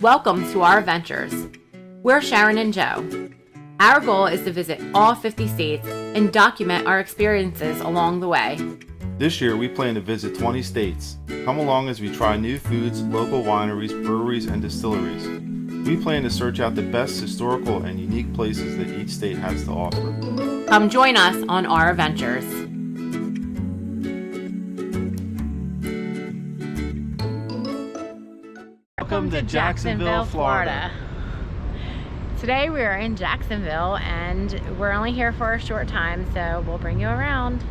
Welcome to our adventures. We're Sharon and Joe. Our goal is to visit all 50 states and document our experiences along the way. This year, we plan to visit 20 states. Come along as we try new foods, local wineries, breweries, and distilleries. We plan to search out the best historical and unique places that each state has to offer. Come join us on our adventures. Welcome to Jacksonville, Florida. Today we are in Jacksonville and we're only here for a short time, so we'll bring you around.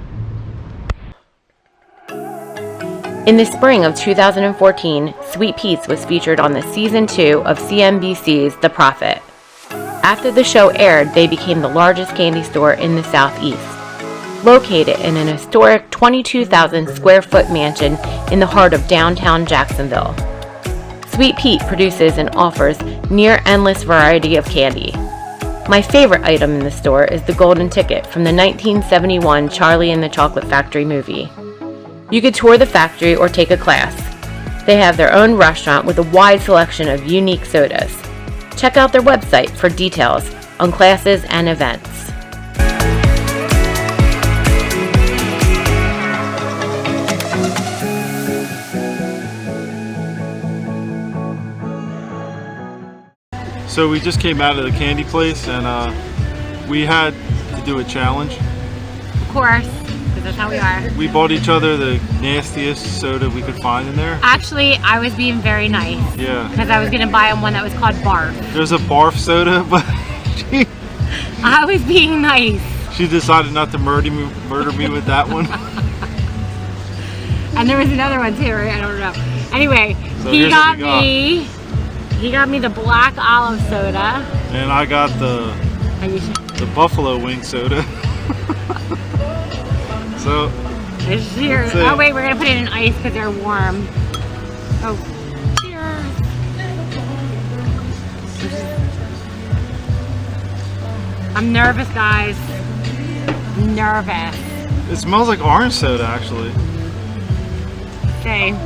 In the spring of 2014, Sweet Pete's was featured on the season 2 of CNBC's The Prophet. After the show aired, they became the largest candy store in the Southeast, located in an historic 22,000 square foot mansion in the heart of downtown Jacksonville. Sweet Pete produces and offers near endless variety of candy. My favorite item in the store is the golden ticket from the 1971 Charlie and the Chocolate Factory movie. You could tour the factory or take a class. They have their own restaurant with a wide selection of unique sodas. Check out their website for details on classes and events. So we just came out of the candy place and we had to do a challenge. Of course, because that's how we are. We bought each other the nastiest soda we could find in there. Actually, I was being very nice. Yeah. Because I was going to buy one that was called Barf. There's a barf soda, but I was being nice. She decided not to murder me with that one. And there was another one too, right? I don't know. Anyway, So he got me the black olive soda. And I got the buffalo wing soda. So cheers. Oh wait, we're gonna put it in ice because they're warm. Oh, cheers. I'm nervous, guys. I'm nervous. It smells like orange soda, actually. Okay.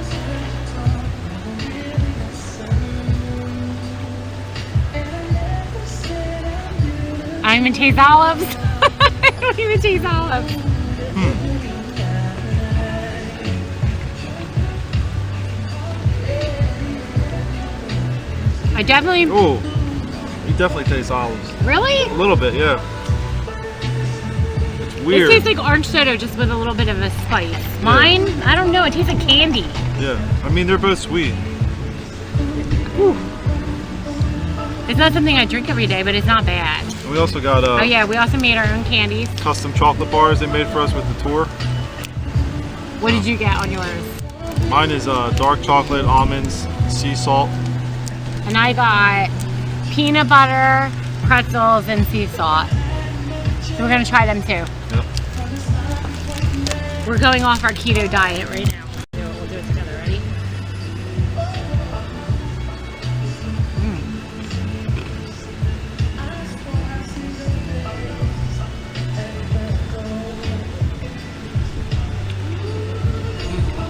I don't even taste olives. I don't even taste olives. I definitely... Oh, you definitely taste olives. Really? A little bit, yeah. It's weird. It tastes like orange soda just with a little bit of a spice. Mine, yeah. I don't know, it tastes like candy. Yeah, I mean they're both sweet. Whew. It's not something I drink every day, but it's not bad. And we also got oh yeah, we also made our own candies. Custom chocolate bars they made for us with the tour. What did you get on yours? Mine is dark chocolate, almonds, sea salt. And I got peanut butter, pretzels, and sea salt. So we're gonna try them too. Yep. We're going off our keto diet right now. We'll do it together, ready?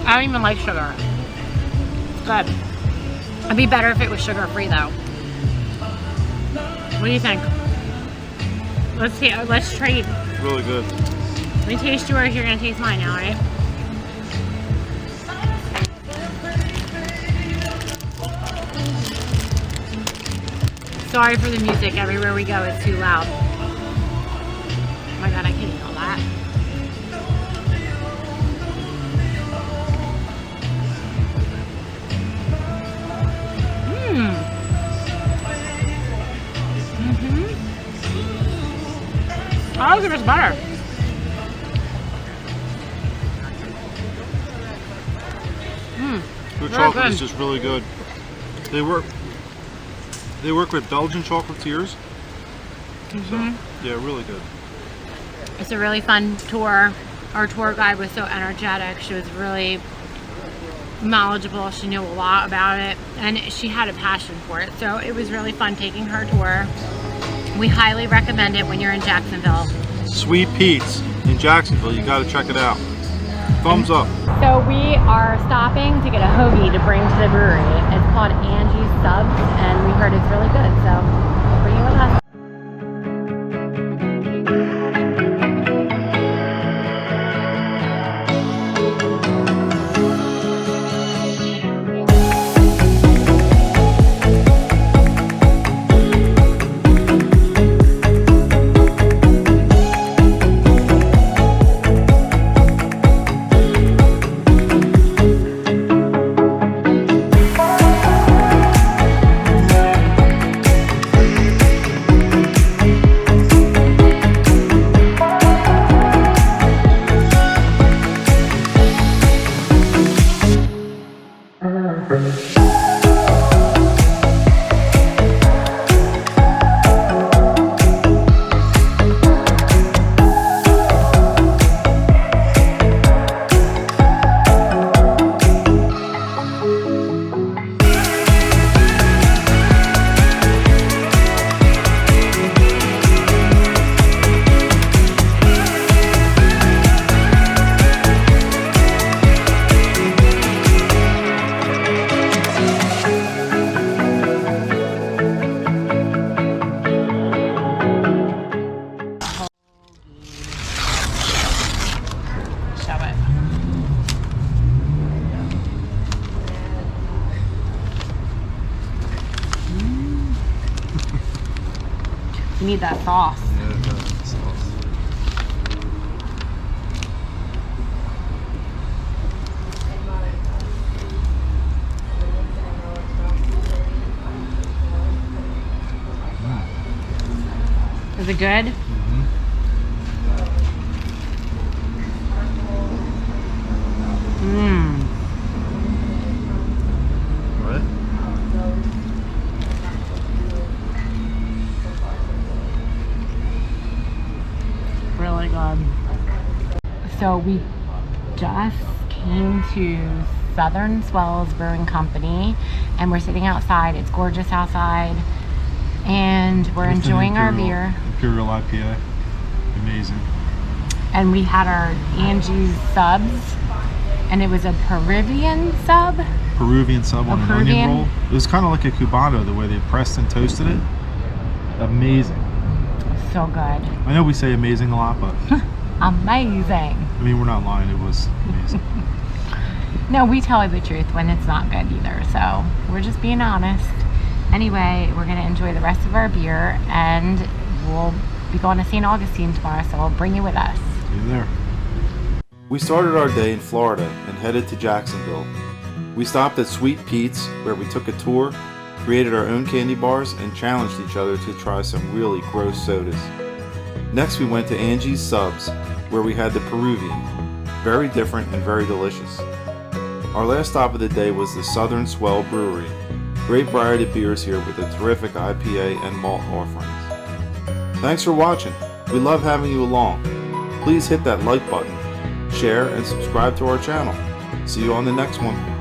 I don't even like sugar. It's good. It'd be better if it was sugar-free though. What do you think? Let's see. Let's trade. Really good. Let me taste yours. You're gonna taste mine now, right? Sorry for the music. Everywhere we go, it's too loud. Oh my god, I can't eat all that. I think it's better. Their chocolate is just really good. They work with Belgian chocolatiers. So, yeah, really good. It's a really fun tour. Our tour guide was so energetic. She was really knowledgeable. She knew a lot about it, and she had a passion for it. So it was really fun taking her tour. We highly recommend it when you're in Jacksonville. Sweet Pete's in Jacksonville. You got to check it out. Thumbs up. So we are stopping to get a hoagie to bring to the brewery. It's called Angies Subs, and we heard it's really good, so we'll bring it with us. You need that sauce. Yeah, the sauce. Is it good? Mm-hmm. Mmm. What? Really good. So we just came to Southern Swells Brewing Company, and we're sitting outside. It's gorgeous outside, and we're enjoying our beer. Imperial IPA. Amazing. And we had our Angies Subs, and it was a Prruvian sub. Prruvian sub on an onion roll. It was kind of like a Cubano, the way they pressed and toasted it. Amazing. So good. I know we say amazing a lot, but Amazing. I mean, we're not lying. It was amazing. No, we tell you the truth when it's not good either, so we're just being honest. Anyway, we're going to enjoy the rest of our beer, and we'll be going to St. Augustine tomorrow, so we'll bring you with us. See you there. We started our day in Florida and headed to Jacksonville. We stopped at Sweet Pete's, where we took a tour, created our own candy bars, and challenged each other to try some really gross sodas. Next, we went to Angies Subs, where we had the Prruvian. Very different and very delicious. Our last stop of the day was the Southern Swell Brewery. Great variety of beers here with a terrific IPA and malt offerings. Thanks for watching. We love having you along. Please hit that like button, share, and subscribe to our channel. See you on the next one.